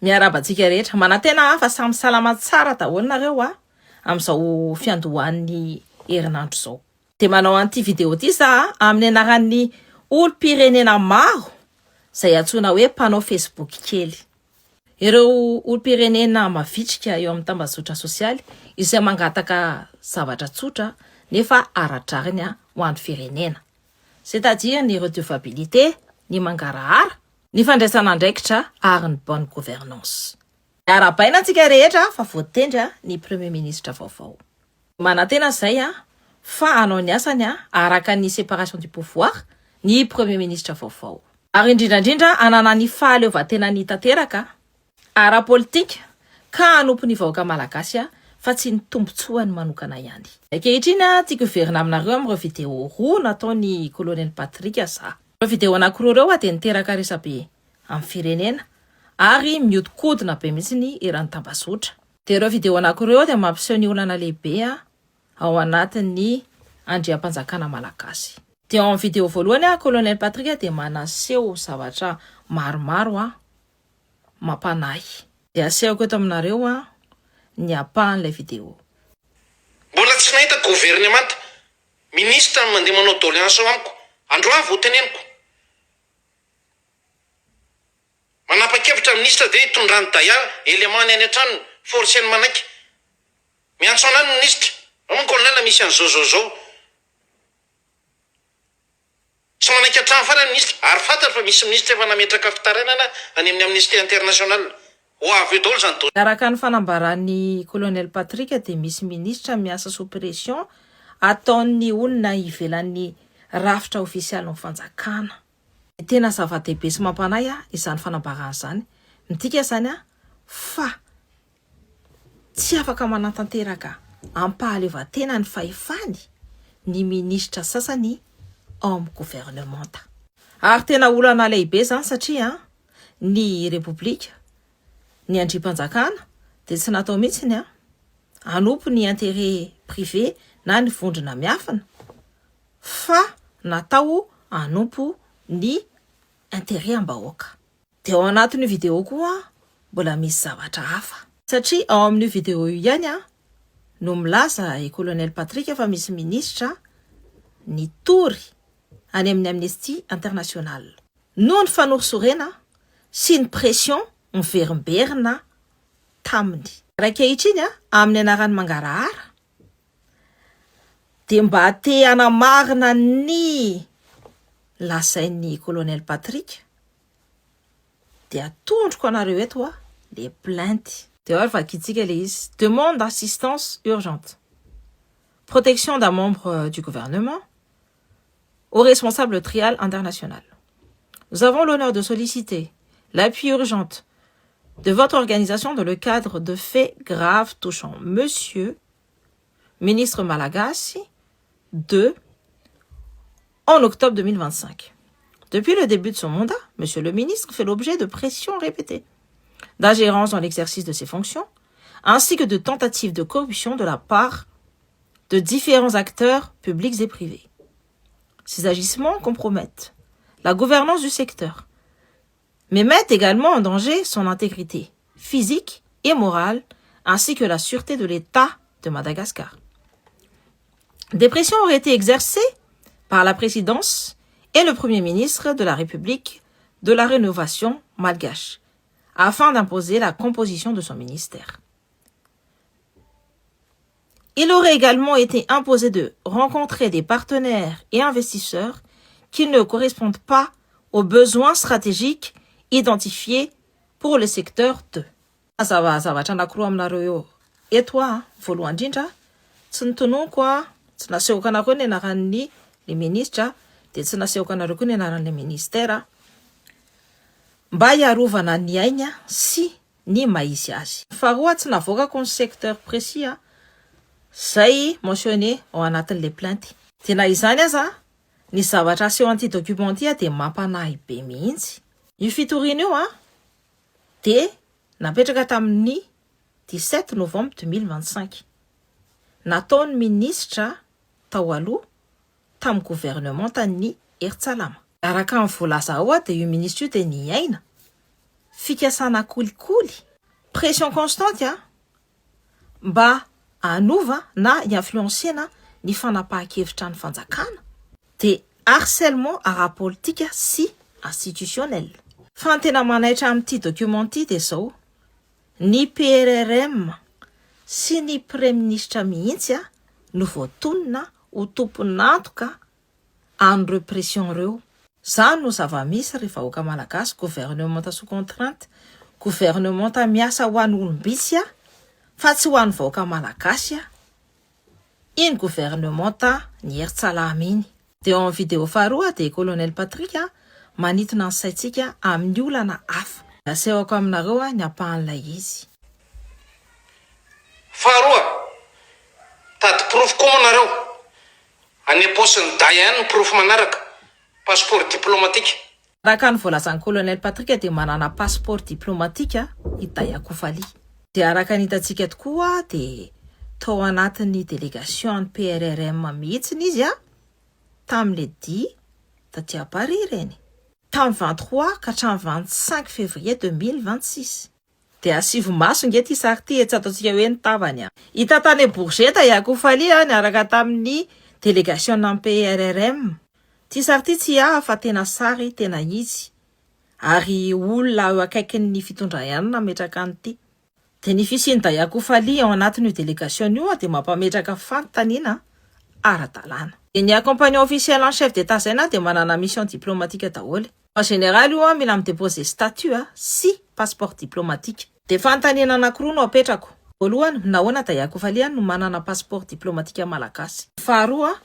miarabantsika rehetra manantena hafa samy salama tsara daholo nareo amin'izao fiandohan'ny herinandro zao. De manao an'ity vidéo ty za amin'ny anaran'ny olom-pirenena maro izay antsoina hoe mpanao Facebook kely. Ireo olom-pirenena mavitrika eo amin'ny tambazotra sosialy izay mangataka zavatra tsotra nefa aradrariny ho an'ny firenena. C'est-à-dire ny redevabilité, ny mangarahara, ny fandraisana andraikitra ary ny bonne gouvernance. Arabaina antsika rehetra fa voatendry ny premier ministre vaovao. Manantena izay fa anao ny asany araka ny séparation du pouvoir ny premier ministre vaovao. Ary indrindrandrindra anana ny fahaleovantena ny tanteraka ara-politika ka hanompo ny vahoaka malagasy fa tsy ny tombontsoany manokana ihany. Ankehitriny tiako verina aminareo amin'ireo vidéo roa nataony colonel Patrick za. Ireo vidéo anankiroa ireo dia niteraka resabe amin'ny firenena ary miodikodina be mihitsy ny eran'ny tambazotra. Dia ireo vidéo anankiroa dia mampiseho ny olana lehibe ao anatin'ny andriam-panjakana malagasy. Dia ao amin'ny vidéo voalohany colonel Patrick dia manaseho zavatra maromaro mampanahy. Dia asehoko eto aminareo ny apahan'ilay vidéo. Mbola tsy nahita gouvernemanta ministre mandeha manao doléance amiko. Androany vao teneniko. Manapa-kevitra ministre dia hitondrany daya élément any an-trano forceny manaiky. Miantso anany ny ministre. Amin'ny colonel misy an'izao zao. Tsy manaiky an-trano farany ministre ary fantatra fa misy ministre efa nametraka fitarainana any amin'ny Amnesty International. Araka ny fanambaran'ny colonel Patrick dia misy ministre miasa sous pression ataon'ny olona ivelan'ny rafitra ofisialy ny fanjakana. Tena zava-dehibe sy mampanahy izany fanambarana izany. Midika izany fa tsy afaka manatanteraka ampahaleovantena ny fahefany ny ministra sasany ao amin'ny gouvernemanta. Ary tena olana lehibe izany satria ny repoblika ny andrim-panjakana dia tsy natao mihitsy hanompo ny intérêt privé na ny vondrona miafina fa natao hanompo ny intérêt am-bahoaka. Dia ao anatin'io vidéo koa mbola misy zavatra hafa satria ao amin'io vidéo io ihany no milaza i colonel Patrick fa misy ministra nitory any amin'ny Amnesty International noho ny fanorosorena sy ny pression miverimberina taminy. Ankehitriny amin'ny anaran'ny mangarahara dia mba te hanamarina ny lazain'ny colonel Patrick dia atondroko anareo eto les plaintes. Dia ao vakitsika le izy. Demande d'assistance urgente. Protection d'un membre du gouvernement au responsable trial international. Nous avons l'honneur de solliciter l'appui urgente de votre organisation dans le cadre de faits graves touchant Monsieur ministre Malagasy en octobre 2025. Depuis le début de son mandat, Monsieur le ministre fait l'objet de pressions répétées, d'ingérence dans l'exercice de ses fonctions, ainsi que de tentatives de corruption de la part de différents acteurs publics et privés. Ces agissements compromettent la gouvernance du secteur, mais mettent également en danger son intégrité physique et morale, ainsi que la sûreté de l'État de Madagascar. Des pressions auraient été exercées par la présidence et le Premier ministre de la République de la Rénovation malgache, afin d'imposer la composition de son ministère. Il aurait également été imposé de rencontrer des partenaires et investisseurs qui ne correspondent pas aux besoins stratégiques identifiés pour le secteur 2. Zavatra anankiroa aminareo eto voalohany indrindra tsy nitononiko tsy nasehoko anareo ny anaran'ny le ministra dia tsy nasehoko anareo koa ny anaran'le ministère mba hiarovana ny ainy sy ny maizy azy. Faharoa tsy navoakako ny secteur précis zay mentionné ao anatin'le plainte. Dia na izany aza ny zavatra aseho an'ity document ity dia mampanahy be mihitsy. Io fitoriana io dia napetraka tamin'ny 17 novembre 2025. Nataon'ny ministra tao aloha tamin'ny gouvernement tany Ertsalama. Araka ny voalaza ao dia io ministra io dia niaina fikasana kolikoly, pression constante mba anova na influencena ny fanapahan-kevitra ny fanjakana dia harcèlement ara-politika sy institutionnel. Fa ny tena manaitra amin'ity document ity dia zao, ny PRRM sy ny premier ministre mihitsy no voatonona ho tompon'antoka an'ireo pression ireo. Zany no zava-misy rehefa vahoaka malagasy, gouvernement sous contrainte, gouvernement miasa ho an'ny olombitsy fa tsy ho an'ny vahoaka malagasy iny gouvernement ny heritsalama iny. Dia eo amin'ny vidéo faharoa dia colonel Patrick manitona ny saitsika amin'ny olana hafa. Asehoko aminareo ny ampahan'ilay izy. Faharoa, tady proof koa manareo. Any am-paosiny day ihany ny proof manaraka. Passeport diplomatique. Araka ny voalazan'ny colonel Patrick dia manana passeport diplomatique i Day Akofali. Dia araka ny hitantsika tokoa dia tao anatin'ny délégation ny PRRM mihitsiny izy tamin'le dia taty à Paris ireny. Tamin'ny 23 ka hatramin'ny 25 février 2026. Dia asivo maso nge ty sary ty tsy ataontsika hoe nitavany. Hita tany Bourget Day Akofali ny araka tamin'ny délégation ny PRRM. Ty sary ty tsy fa tena sary tena izy. Ary olona eo akaikin'ny fitondra ihany nametraka an'ity. Dia ny fisian'i Day Akofali ao anatin'io délégation io dia mampametraka fanontaniana ara-dalàna. Dia ny accompagnant officiel en chef d'état zay dia manana mission diplomatique daholo. En général io mila midéposer statut sy passeport diplomatique. Dia fanontaniana anankiroa no apetrako. Voalohany, nahoana Day Akofali no manana passeport diplomatique malagasy. Faharoa,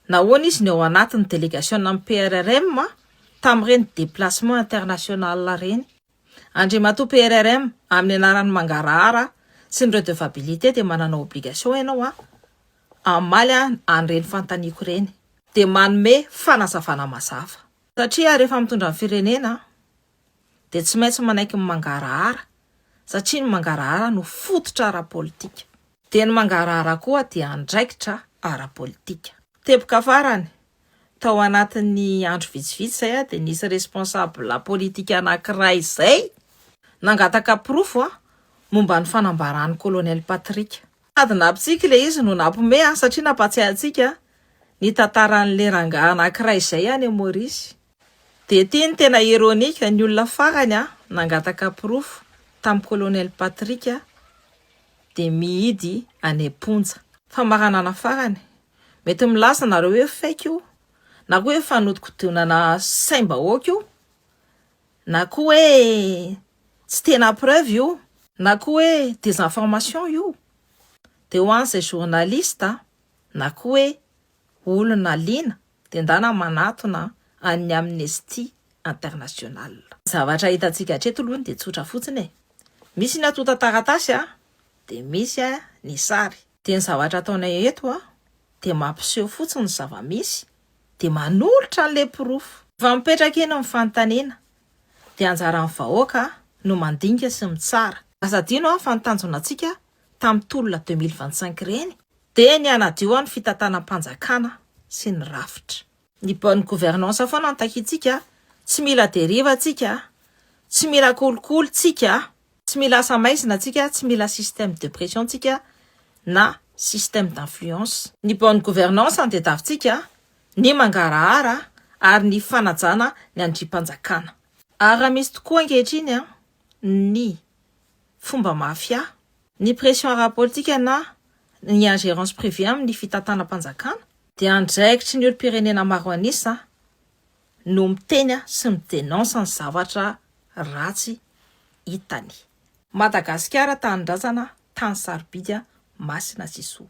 nahoana izy ny ao anatin'ny délégation amin'ny PRRM tamin'ireny déplacement international reny. Andriamatoa PRRM amin'ny anaran'ny mangarahara sy ny redevabilité dia manana obligation ianao amaly an'ireny fanontaniako ireny. Dia manome fanazavana mazava. Satria rehefa mitondra ny firenena dia tsy maintsy manaiky ny mangarahara, satria ny mangarahara no fototra ara-politika. Dia ny mangarahara koa dia andraikitra ara-politika. Teboka farany, tao anatin'ny andro vitsivitsy zay dia nisy responsable politika anankiray zay nangataka proof momba ny fanambaran'ny colonel Patrick. Sady napitsika le izy no nampome satria nampatsiahantsika ny tantaran'le rangahy anankiray zay any Maurice. Dia ty ny tena ironika ny olona farany nangataka proof tamin'ny colonel Patrick dia mihidy any Ponja. Fa maranana farany, mety milaza nareo hoe fake io, na koa hoe fanodikotonana saim-bahoaka io, na koa hoe tsy tena preuve io, na koa hoe désinformation io. Dia ho an'izay journaliste na koa hoe olona liana dia ndana manatona any Amnesty International. Zavatra hitantsika hatreto aloha dia tsotra fotsiny. Misy ny atota taratasy dia misy ny sary. Dia ny zavatra ataonay eto dia mampiseho fotsiny ny zava-misy dia manolotra an'le proof. Fa mipetraka eny amin'ny fanontaniana dia anjaran'ny vahoaka no mandinika sy mitsara. Asadino fa ny tanjonantsika tamin'ny tolona 2025 ireny dia ny anadio ny fitantanam-panjakana sy ny rafitra. Ny bonne gouvernance foana no takitsika, tsy mila dérive tsika, tsy mila kolikoly tsika, tsy mila asa maizina tsika, tsy mila système de pression tsika na système d'influence. Ny bonne gouvernance dia tafitsika ny mangarahara ary ny fanajana ny andrim-panjakana. Ary misy tokoa ankehitriny ny fomba mafia, ny pression ara-politika na ny ingérence privée amin'ny fitantanam-panjakana dia andraikitry ny olo-pirenena maro anisa no miteny sy midenonsa ny zavatra ratsy hitany. Madagasikara tany drazana, tany sarobidy, Masina sy Soa.